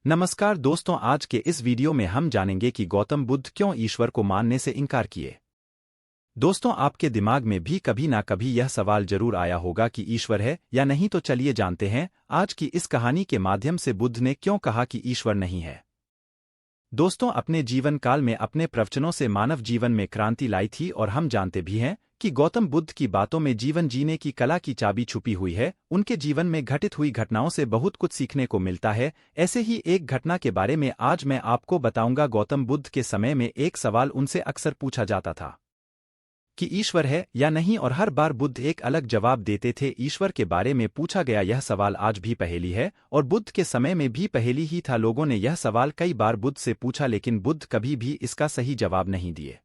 नमस्कार दोस्तों, आज के इस वीडियो में हम जानेंगे कि गौतम बुद्ध क्यों ईश्वर को मानने से इनकार किए। दोस्तों, आपके दिमाग में भी कभी ना कभी यह सवाल जरूर आया होगा कि ईश्वर है या नहीं, तो चलिए जानते हैं आज की इस कहानी के माध्यम से बुद्ध ने क्यों कहा कि ईश्वर नहीं है। दोस्तों, अपने जीवन काल में अपने प्रवचनों से मानव जीवन में क्रांति लाई थी और हम जानते भी हैं कि गौतम बुद्ध की बातों में जीवन जीने की कला की चाबी छुपी हुई है। उनके जीवन में घटित हुई घटनाओं से बहुत कुछ सीखने को मिलता है। ऐसे ही एक घटना के बारे में आज मैं आपको बताऊंगा। गौतम बुद्ध के समय में एक सवाल उनसे अक्सर पूछा जाता था कि ईश्वर है या नहीं, और हर बार बुद्ध एक अलग जवाब देते थे। ईश्वर के बारे में पूछा गया यह सवाल आज भी पहेली है और बुद्ध के समय में भी पहेली ही था। लोगों ने यह सवाल कई बार बुद्ध से पूछा, लेकिन बुद्ध कभी भी इसका सही जवाब नहीं दिए।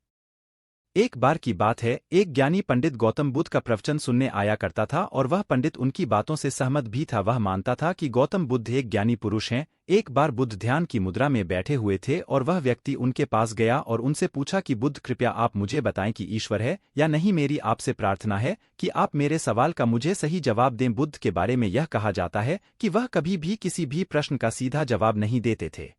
एक बार की बात है, एक ज्ञानी पंडित गौतम बुद्ध का प्रवचन सुनने आया करता था और वह पंडित उनकी बातों से सहमत भी था। वह मानता था कि गौतम बुद्ध एक ज्ञानी पुरुष हैं। एक बार बुद्ध ध्यान की मुद्रा में बैठे हुए थे और वह व्यक्ति उनके पास गया और उनसे पूछा कि बुद्ध, कृपया आप मुझे बताएं कि ईश्वर है या नहीं। मेरी आपसे प्रार्थना है कि आप मेरे सवाल का मुझे सही जवाब दें। बुद्ध के बारे में यह कहा जाता है कि वह कभी भी किसी भी प्रश्न का सीधा जवाब नहीं देते थे।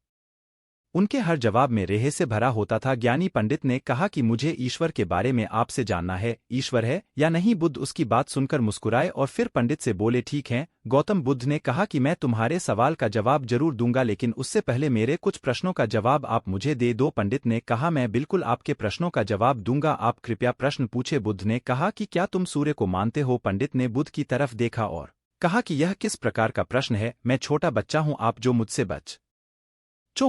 उनके हर जवाब में रहस्य से भरा होता था। ज्ञानी पंडित ने कहा कि मुझे ईश्वर के बारे में आपसे जानना है, ईश्वर है या नहीं। बुद्ध उसकी बात सुनकर मुस्कुराए और फिर पंडित से बोले, ठीक है। गौतम बुद्ध ने कहा कि मैं तुम्हारे सवाल का जवाब जरूर दूंगा, लेकिन उससे पहले मेरे कुछ प्रश्नों का जवाब आप मुझे दे दो। पंडित ने कहा, मैं बिल्कुल आपके प्रश्नों का जवाब दूंगा, आप कृपया प्रश्न पूछे। बुद्ध ने कहा कि क्या तुम सूर्य को मानते हो? पंडित ने बुद्ध की तरफ देखा और कहा कि यह किस प्रकार का प्रश्न है? मैं छोटा बच्चा हूं, आप जो मुझसे बच्चों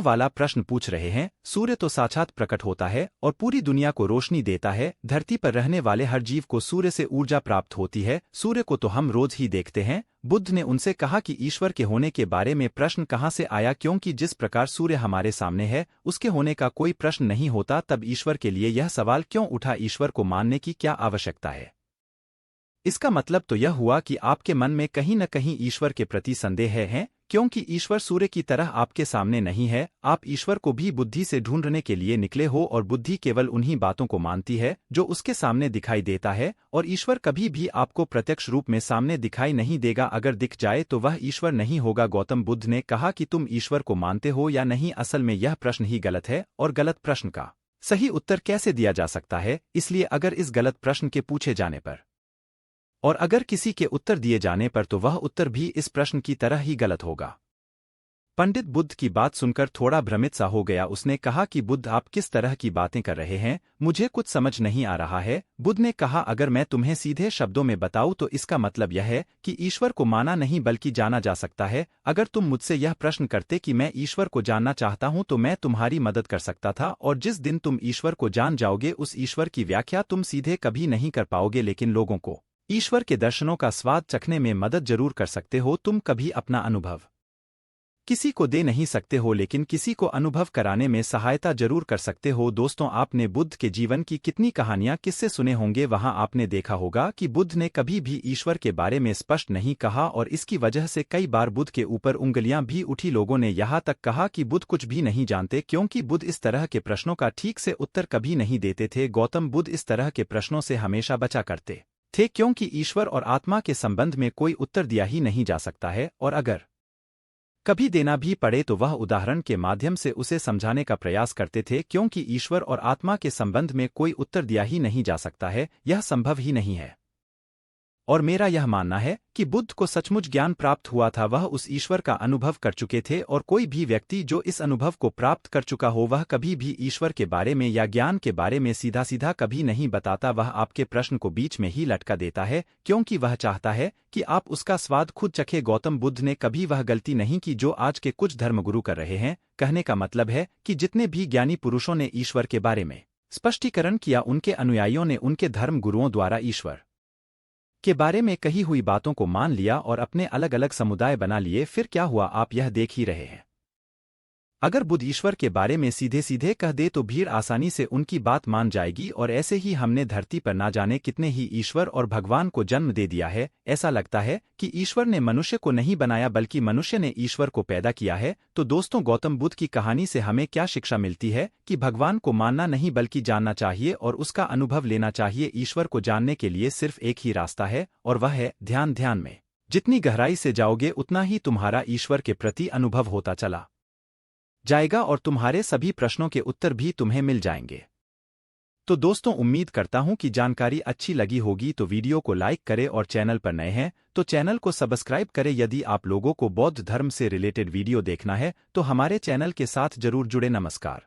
वाला प्रश्न पूछ रहे हैं। सूर्य तो साक्षात प्रकट होता है और पूरी दुनिया को रोशनी देता है। धरती पर रहने वाले हर जीव को सूर्य से ऊर्जा प्राप्त होती है। सूर्य को तो हम रोज ही देखते हैं। बुद्ध ने उनसे कहा कि ईश्वर के होने के बारे में प्रश्न कहाँ से आया, क्योंकि जिस प्रकार सूर्य हमारे सामने है उसके होने का कोई प्रश्न नहीं होता। तब ईश्वर के लिए यह सवाल क्यों उठा, ईश्वर को मानने की क्या आवश्यकता है? इसका मतलब तो यह हुआ कि आपके मन में कहीं न कहीं ईश्वर के प्रति संदेह है, क्योंकि ईश्वर सूर्य की तरह आपके सामने नहीं है। आप ईश्वर को भी बुद्धि से ढूंढने के लिए निकले हो और बुद्धि केवल उन्हीं बातों को मानती है जो उसके सामने दिखाई देता है, और ईश्वर कभी भी आपको प्रत्यक्ष रूप में सामने दिखाई नहीं देगा। अगर दिख जाए तो वह ईश्वर नहीं होगा। गौतम बुद्ध ने कहा कि तुम ईश्वर को मानते हो या नहीं? असल में यह प्रश्न ही गलत है और गलत प्रश्न का सही उत्तर कैसे दिया जा सकता है? इसलिए अगर इस गलत प्रश्न के पूछे जाने पर और अगर किसी के उत्तर दिए जाने पर तो वह उत्तर भी इस प्रश्न की तरह ही गलत होगा। पंडित बुद्ध की बात सुनकर थोड़ा भ्रमित सा हो गया। उसने कहा कि बुद्ध, आप किस तरह की बातें कर रहे हैं? मुझे कुछ समझ नहीं आ रहा है। बुद्ध ने कहा, अगर मैं तुम्हें सीधे शब्दों में बताऊं तो इसका मतलब यह है कि ईश्वर को माना नहीं बल्कि जाना जा सकता है। अगर तुम मुझसे यह प्रश्न करते कि मैं ईश्वर को जानना चाहता हूं तो मैं तुम्हारी मदद कर सकता था, और जिस दिन तुम ईश्वर को जान जाओगे उस ईश्वर की व्याख्या तुम सीधे कभी नहीं कर पाओगे, लेकिन लोगों को ईश्वर के दर्शनों का स्वाद चखने में मदद जरूर कर सकते हो। तुम कभी अपना अनुभव किसी को दे नहीं सकते हो, लेकिन किसी को अनुभव कराने में सहायता जरूर कर सकते हो। दोस्तों, आपने बुद्ध के जीवन की कितनी कहानियां किससे सुने होंगे। वहां आपने देखा होगा कि बुद्ध ने कभी भी ईश्वर के बारे में स्पष्ट नहीं कहा और इसकी वजह से कई बार बुद्ध के ऊपर उंगलियां भी उठी। लोगों ने यहां तक कहा कि बुद्ध कुछ भी नहीं जानते, क्योंकि बुद्ध इस तरह के प्रश्नों का ठीक से उत्तर कभी नहीं देते थे। गौतम बुद्ध इस तरह के प्रश्नों से हमेशा बचा करते थे, क्योंकि ईश्वर और आत्मा के संबंध में कोई उत्तर दिया ही नहीं जा सकता है, और अगर कभी देना भी पड़े तो वह उदाहरण के माध्यम से उसे समझाने का प्रयास करते थे, क्योंकि ईश्वर और आत्मा के संबंध में कोई उत्तर दिया ही नहीं जा सकता है, यह संभव ही नहीं है। और मेरा यह मानना है कि बुद्ध को सचमुच ज्ञान प्राप्त हुआ था। वह उस ईश्वर का अनुभव कर चुके थे, और कोई भी व्यक्ति जो इस अनुभव को प्राप्त कर चुका हो वह कभी भी ईश्वर के बारे में या ज्ञान के बारे में सीधा सीधा कभी नहीं बताता। वह आपके प्रश्न को बीच में ही लटका देता है, क्योंकि वह चाहता है कि आप उसका स्वाद खुद चखे। गौतम बुद्ध ने कभी वह गलती नहीं की जो आज के कुछ धर्मगुरु कर रहे हैं। कहने का मतलब है कि जितने भी ज्ञानी पुरुषों ने ईश्वर के बारे में स्पष्टीकरण किया, उनके अनुयायियों ने उनके धर्म गुरुओं द्वारा ईश्वर के बारे में कही हुई बातों को मान लिया और अपने अलग अलग समुदाय बना लिए। फिर क्या हुआ, आप यह देख ही रहे हैं। अगर बुद्ध ईश्वर के बारे में सीधे सीधे कह दे तो भीड़ आसानी से उनकी बात मान जाएगी और ऐसे ही हमने धरती पर ना जाने कितने ही ईश्वर और भगवान को जन्म दे दिया है। ऐसा लगता है कि ईश्वर ने मनुष्य को नहीं बनाया बल्कि मनुष्य ने ईश्वर को पैदा किया है। तो दोस्तों, गौतम बुद्ध की कहानी से हमें क्या शिक्षा मिलती है कि भगवान को मानना नहीं बल्कि जानना चाहिए और उसका अनुभव लेना चाहिए। ईश्वर को जानने के लिए सिर्फ एक ही रास्ता है और वह है ध्यान। ध्यान में जितनी गहराई से जाओगे उतना ही तुम्हारा ईश्वर के प्रति अनुभव होता चला जाएगा और तुम्हारे सभी प्रश्नों के उत्तर भी तुम्हें मिल जाएंगे। तो दोस्तों, उम्मीद करता हूं कि जानकारी अच्छी लगी होगी, तो वीडियो को लाइक करें और चैनल पर नए हैं तो चैनल को सब्सक्राइब करें। यदि आप लोगों को बौद्ध धर्म से रिलेटेड वीडियो देखना है तो हमारे चैनल के साथ जरूर जुड़े। नमस्कार।